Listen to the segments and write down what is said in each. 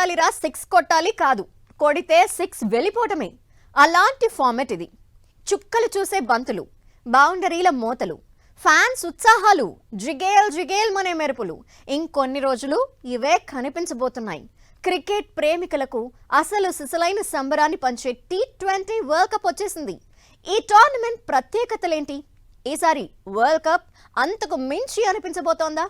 కొట్టాలిరా six కొట్టాలి కాదు, కొడితే సిక్స్ వెళ్ళిపోవటమే. అలాంటి ఫార్మెట్ ఇది. చుక్కలు చూసే బంతులు, బౌండరీల మోతలు, ఫ్యాన్స్ ఉత్సాహాలు, జిగేల్ జిగేల్ మనే మెరుపులు. ఇంకొన్ని రోజులు ఇవే కనిపించబోతున్నాయి. క్రికెట్ ప్రేమికులకు అసలు సిసలైన సంబరాన్ని పంచే T20 వరల్డ్ కప్ వచ్చేసింది. ఈ టోర్నమెంట్ ప్రత్యేకతలేంటి? ఈసారి వరల్డ్ కప్ అంతకు మించి అనిపించబోతోందా?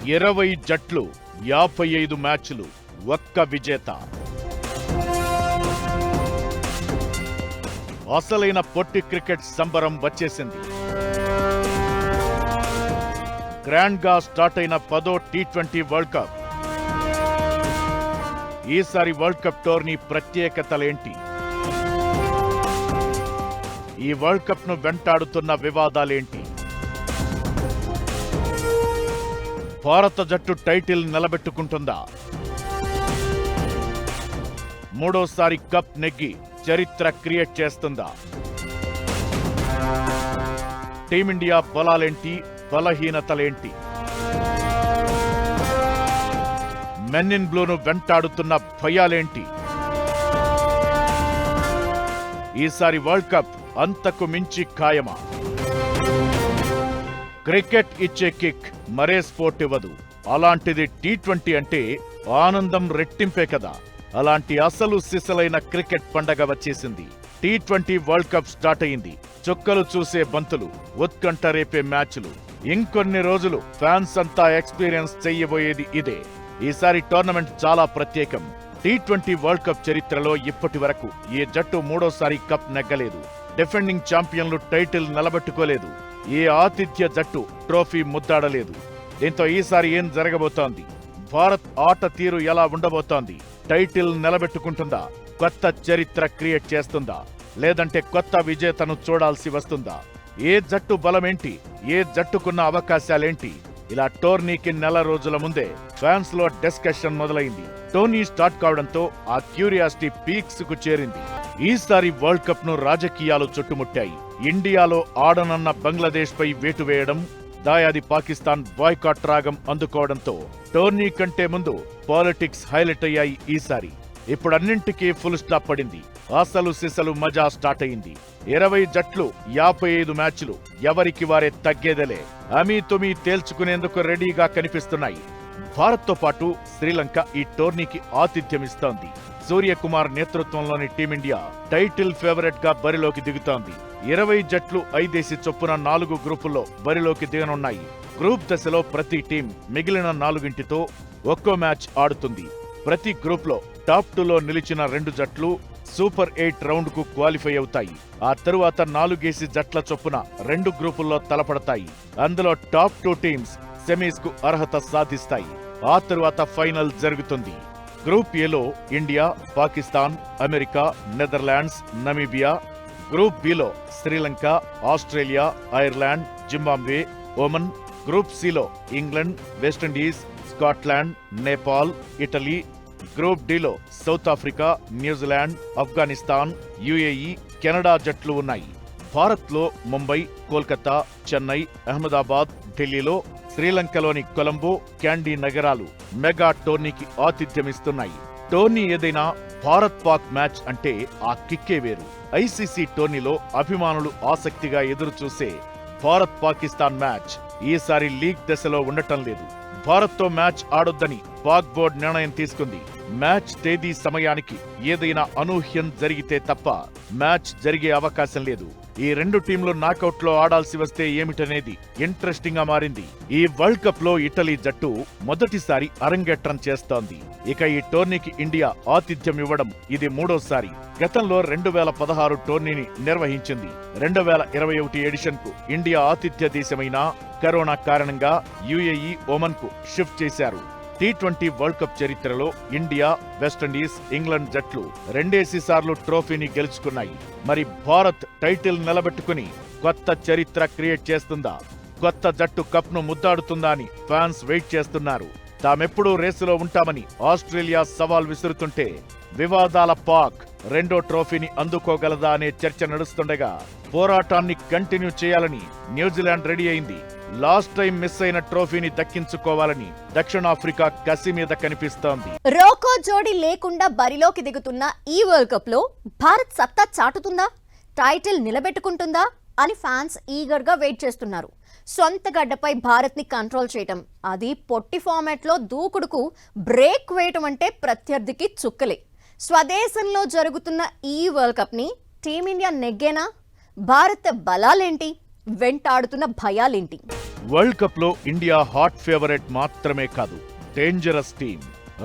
20 జట్లు, 55 మ్యాచ్లు, ఒక్క విజేత. అసలైన పొట్టి క్రికెట్ సంబరం వచ్చేసింది. గ్రాండ్ గా స్టార్ట్ అయిన 10వ T20 వరల్డ్ కప్. ఈసారి వరల్డ్ కప్ టోర్నీ ప్రత్యేకతలేంటి? ఈ వరల్డ్ కప్ ను వెంటాడుతున్న వివాదాలేంటి? భారత జట్టు టైటిల్ నిలబెట్టుకుంటుందా? మూడోసారి కప్ నెగ్గి చరిత్ర క్రియేట్ చేస్తుందా? టీమిండియా బలాలేంటి, బలహీనతలేంటి? మెన్ ఇన్ బ్లూను వెంటాడుతున్న భయాలేంటి? ఈసారి వరల్డ్ కప్ అంతకు మించి ఖాయమా? క్రికెట్ ఇచ్చే కిక్ మరే స్పోర్ట్ ఇవ్వదు. అలాంటిది T20 అంటే ఆనందం రెట్టింపే కదా. అలాంటి అసలు సిసలైన క్రికెట్ పండగ వచ్చేసింది. T20 వరల్డ్ కప్ స్టార్ట్ అయింది. చుక్కలు చూసే బంతులు, ఉత్కంఠ రేపే మ్యాచ్లు. ఇంకొన్ని రోజులు ఫ్యాన్స్ అంతా ఎక్స్పీరియన్స్ చెయ్యబోయేది ఇదే. ఈసారి టోర్నమెంట్ చాలా ప్రత్యేకం. T20 వరల్డ్ కప్ చరిత్రలో ఇప్పటి వరకు ఏ జట్టు మూడోసారి కప్ నెగ్గలేదు. డిఫెండింగ్ ఛాంపియన్లు టైటిల్ నిలబెట్టుకోలేదు. ఏ ఆతిథ్య జట్టు ట్రోఫీ ముద్దాడలేదు. దీంతో ఈసారి ఏం జరగబోతోంది? భారత్ ఆట తీరు ఎలా ఉండబోతోంది? టైటిల్ నిలబెట్టుకుంటుందా? కొత్త చరిత్ర క్రియేట్ చేస్తుందా? లేదంటే కొత్త విజేతను చూడాల్సి వస్తుందా? ఏ జట్టు బలమేంటి? ఏ జట్టుకున్న అవకాశాలేంటి? ఇలా టోర్నీకి నెల రోజుల ముందే ఫ్యాన్స్ లో డిస్కషన్ మొదలైంది. టోర్నీ స్టార్ట్ కావడంతో ఆ క్యూరియాసిటీ పీక్స్ కు చేరింది. ఈసారి వరల్డ్ కప్ ను రాజకీయాలు చుట్టుముట్టాయి. ఇండియాలో ఆడనన్న బంగ్లాదేశ్ పై వేటు వేయడం, దాయాది పాకిస్తాన్ బాయ్కాట్ రాగం అందుకోవడంతో టోర్నీ కంటే ముందు పాలిటిక్స్ హైలైట్ అయ్యాయి ఈసారి. ఇప్పుడన్నింటికీ ఫుల్ స్టాప్ పడింది. అసలు సిసలు మజా స్టార్ట్ అయింది. 20 జట్లు, 55 మ్యాచ్లు, ఎవరికి వారే తగ్గేదలే. అమీతుమీ తేల్చుకునేందుకు రెడీగా కనిపిస్తున్నాయి. భారత్తో పాటు శ్రీలంక ఈ టోర్నీకి ఆతిథ్యమిస్తోంది. సూర్యకుమార్ నేతృత్వంలోని టీమిండియా టైటిల్ ఫేవరెట్ గా బరిలోకి దిగుతోంది. 20 జట్లు 5 చొప్పున 4 గ్రూపుల్లో బరిలోకి దిగనున్నాయి. గ్రూప్ దశలో ప్రతి టీం మిగిలిన 4 ఒక్కో మ్యాచ్ ఆడుతుంది. ప్రతి గ్రూప్లో టాప్ 2లో నిలిచిన 2 జట్లు సూపర్ 8 రౌండ్ కు క్వాలిఫై అవుతాయి. ఆ తరువాత 4 జట్ల చొప్పున 2 గ్రూపుల్లో తలపడతాయి. అందులో టాప్ 2 టీమ్స్ సెమీస్ కు అర్హత సాధిస్తాయి. ఆ తరువాత ఫైనల్ జరుగుతుంది. గ్రూప్ ఏలో India, Pakistan, America, Netherlands, Namibia. Group బిలో Sri Lanka, Australia, Ireland, Zimbabwe, Oman. Group సిలో England, West Indies, Scotland, Nepal, Italy. Group డిలో South Africa, New Zealand, Afghanistan, UAE, Canada జట్లు ఉన్నాయి. భారత్లో ముంబై, కోల్కతా, చెన్నై, అహ్మదాబాద్, ఢిల్లీలో, శ్రీలంకలోని కొలంబో, క్యాండీ నగరాలు మెగా టోర్నీకి ఆతిథ్యమిస్తున్నాయి. టోర్నీ ఏదైనా భారత్ పాక్ మ్యాచ్ అంటే ఆ కిక్కే వేరు. ICC టోర్నీలో అభిమానులు ఆసక్తిగా ఎదురుచూసే భారత్ పాకిస్తాన్ మ్యాచ్ ఈసారి లీగ్ దశలో ఉండటం లేదు. భారత్తో మ్యాచ్ ఆడొద్దని పాక్ బోర్డు నిర్ణయం తీసుకుంది. మ్యాచ్ తేదీ సమయానికి ఏదైనా అనూహ్యం జరిగితే తప్ప మ్యాచ్ జరిగే అవకాశం లేదు. ఈ 2 టీంలు నాకౌట్ లో ఆడాల్సి వస్తే ఏమిటనేది ఇంట్రెస్టింగ్ గా మారింది. ఈ వరల్డ్ కప్ లో ఇటలీ జట్టు మొదటిసారి అరంగేట్రం చేస్తోంది. ఇక ఈ టోర్నీకి ఇండియా ఆతిథ్యం ఇవ్వడం ఇది మూడోసారి. గతంలో 2016 టోర్నీని నిర్వహించింది. 2021 ఎడిషన్ కు ఇండియా ఆతిథ్య దేశమైన కరోనా కారణంగా UAE, ఒమన్ కు షిఫ్ట్ చేశారు. T20 వరల్డ్ కప్ చరిత్రలో ఇండియా, వెస్టిండీస్, ఇంగ్లాండ్ జట్లు 2 సార్లు ట్రోఫీని గెలుచుకున్నాయి. మరి భారత్ టైటిల్ నిలబెట్టుకుని కొత్త చరిత్ర క్రియేట్ చేస్తుందా? కొత్త జట్టు కప్ ను ముద్దాడుతుందా అని ఫ్యాన్స్ వెయిట్ చేస్తున్నారు. తామెప్పుడూ రేసులో ఉంటామని ఆస్ట్రేలియా సవాల్ విసురుతుంటే వివాదాల పాక్ రెండో ట్రోఫీని అందుకోగలదా అనే చర్చ నడుస్తుండగా పోరాటాన్ని కంటిన్యూ చేయాలని న్యూజిలాండ్ రెడీ అయింది. లాస్ట్ టైం మిస్ అయిన ట్రోఫీని దక్కించుకోవాలని దక్షిణాఫ్రికా కసి మీద కనిపిస్తోంది. రోకో జోడీ లేకుండా బరిలోకి దిగుతున్న ఈ వరల్డ్ కప్ లో భారత్ సత్తా చాటుతుందా, టైటిల్ నిలబెట్టుకుంటుందా అని ఫ్యాన్స్ ఈగర్ గా వెయిట్ చేస్తున్నారు. సొంత గడ్డపై భారత్ ని కంట్రోల్ చేయటం, అది పొట్టి ఫార్మాట్ లో దూకుడుకు బ్రేక్ వేయటం అంటే ప్రత్యర్థికి చుక్కలే. స్వదేశంలో జరుగుతున్న ఈ వరల్డ్ కప్ ని టీమిండియా నెగ్గేనా? భారత్ బలాలేంటి, వెంటాడుతున్న భయాలేంటి? వరల్డ్ కప్ లో ఇండియా హాట్ ఫేవరెట్ మాత్రమే కాదు, డేంజరస్ టీమ్.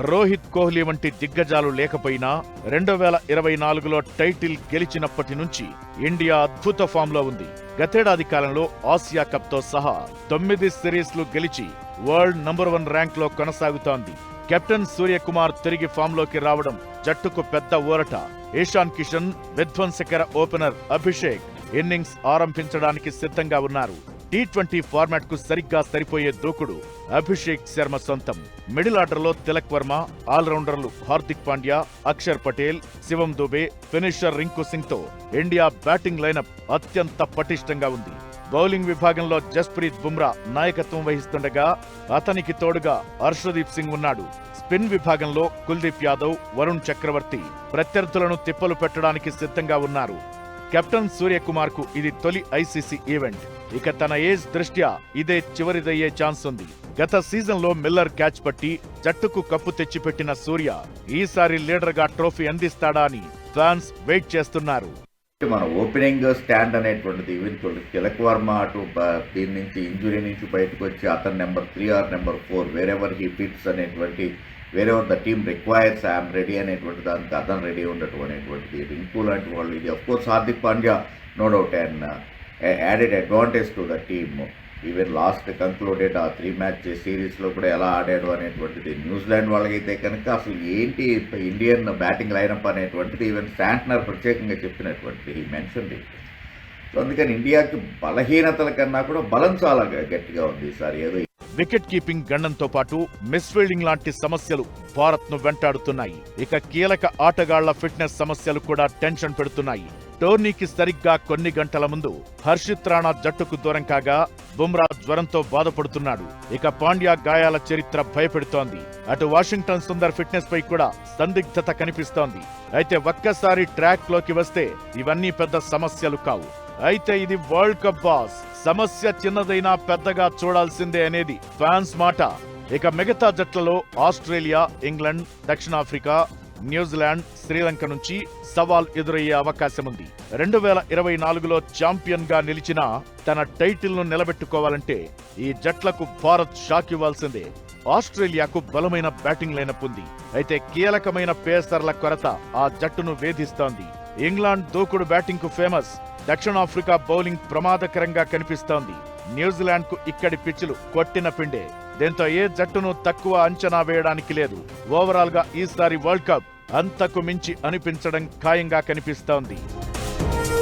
రోహిత్ కోహ్లీ వంటి దిగ్గజాలు లేకపోయినా 2024లో టైటిల్ గెలిచినప్పటి నుంచి ఇండియా అద్భుత ఫామ్ లో ఉంది. గతేడాది కాలంలో ఆసియా కప్ తో సహా 9 సిరీస్లు గెలిచి వరల్డ్ నంబర్ 1 ర్యాంక్ లో కొనసాగుతోంది. కెప్టెన్ సూర్యకుమార్ తిరిగి ఫామ్ లోకి రావడం జట్టుకు పెద్ద ఊరట. ఇషాన్ కిషన్, విధ్వంసకర ఓపెనర్ అభిషేక్ ఇన్నింగ్స్ ఆరంభించడానికి సిద్ధంగా ఉన్నారు. T20 ఫార్మాట్ కు సరిగ్గా సరిపోయే దూకుడు అభిషేక్ శర్మ సొంతం. మిడిల్ ఆర్డర్ లో తిలక్ వర్మ, ఆల్రౌండర్లు హార్దిక్ పాండ్యా, అక్షర్ పటేల్, శివం దుబే, ఫినిషర్ రింకు సింగ్ తో ఇండియా బ్యాటింగ్ లైనప్ అత్యంత పటిష్టంగా ఉంది. బౌలింగ్ విభాగంలో జస్ప్రీత్ బుమ్రా నాయకత్వం వహిస్తుండగా అతనికి తోడుగా హర్షదీప్ సింగ్ ఉన్నాడు. స్పిన్ విభాగంలో కుల్దీప్ యాదవ్, వరుణ్ చక్రవర్తి ప్రత్యర్థులను తిప్పలు పెట్టడానికి సిద్ధంగా ఉన్నారు. కెప్టెన్ సూర్యకుమార్ కు ఇది తొలి ఐసీసీ ఈవెంట్. ఇక తన ఏజ్ దృష్ట్యా ఇదే చివరిదయ్యే ఛాన్స్ ఉంది. గత సీజన్లో మిల్లర్ క్యాచ్ పట్టి జట్టుకు కప్పు తెచ్చిపెట్టిన సూర్య ఈసారి లీడర్ గా ట్రోఫీ అందిస్తాడా అని ఫ్యాన్స్ వెయిట్ చేస్తున్నారు. మన ఓపెనింగ్ స్టాండ్ అనేటువంటిది ఈవెన్ తిలక్ వర్మ అటు దీని నుంచి ఇంజురీ నుంచి బయటకు వచ్చి అతను number 3 or number 4 wherever he fits అనేటువంటి wherever the team requires I'm ready అనేటువంటి దానికి అతను రెడీ ఉండటం అనేటువంటిది. రింకు లాంటి వాళ్ళు, ఇది of course Hardik Pandya no doubt and added advantage to the team. Even last concluded ఆ 3 మ్యాచ్ సిరీస్లో కూడా ఎలా ఆడాడు అనేటువంటిది. న్యూజిలాండ్ వాళ్ళకైతే కనుక అసలు ఏంటి ఇండియన్ బ్యాటింగ్ లైనప్ అనేటువంటిది ఈవెన్ శాంట్నర్ ప్రత్యేకంగా చెప్పినటువంటిది, ఈ మెన్షన్ ఇది. సో అందుకని ఇండియాకి బలహీనతల కన్నా కూడా బలం చాలా గట్టిగా ఉంది ఈసారి. ఏదో వికెట్ కీపింగ్ గండంతో పాటు మిస్ ఫీల్డింగ్ లాంటి సమస్యలు భారత్ ను వెంటాడుతున్నాయి. ఇక కీలక ఆటగాళ్ల ఫిట్నెస్ సమస్యలు కూడా టెన్షన్ పెడుతున్నాయి. టోర్నీకి సరిగ్గా కొన్ని గంటల ముందు హర్షిత్ రాణా జట్టుకు దూరం కాగా బుమ్రా జ్వరంతో బాధపడుతున్నాడు. ఇక పాండ్యా గాయాల చరిత్ర భయపెడుతోంది. అటు వాషింగ్టన్ సుందర్ ఫిట్నెస్ పై కూడా సందిగ్ధత కనిపిస్తోంది. అయితే ఒక్కసారి ట్రాక్ లోకి వస్తే ఇవన్నీ పెద్ద సమస్యలు కావు. అయితే ఇది వరల్డ్ కప్ బాస్, సమస్య చిన్నదైనా పెద్దగా చూడాల్సిందే అనేది ఫ్యాన్స్ మాట. ఇక మిగతా జట్లలో ఆస్ట్రేలియా, ఇంగ్లాండ్, దక్షిణాఫ్రికా, న్యూజిలాండ్, శ్రీలంక నుంచి సవాల్ ఎదురయ్యే అవకాశం ఉంది. 2024లో ఛాంపియన్ గా నిలిచిన తన టైటిల్ ను నిలబెట్టుకోవాలంటే ఈ జట్లకు భారత్ షాక్ ఇవ్వాల్సిందే. ఆస్ట్రేలియాకు బలమైన బ్యాటింగ్ లైనప్ ఉంది. అయితే కీలకమైన పేసర్ల కొరత ఆ జట్టును వేధిస్తోంది. ఇంగ్లాండ్ దూకుడు బ్యాటింగ్ కు ఫేమస్. దక్షిణాఫ్రికా బౌలింగ్ ప్రమాదకరంగా కనిపిస్తోంది. న్యూజిలాండ్ కు ఇక్కడి పిచ్చులు కొట్టిన పిండే. దీంతో ఏ జట్టును తక్కువ అంచనా వేయడానికి లేదు. ఓవరాల్ గా ఈసారి వరల్డ్ కప్ అంతకు మించి అనిపించడం ఖాయంగా కనిపిస్తోంది.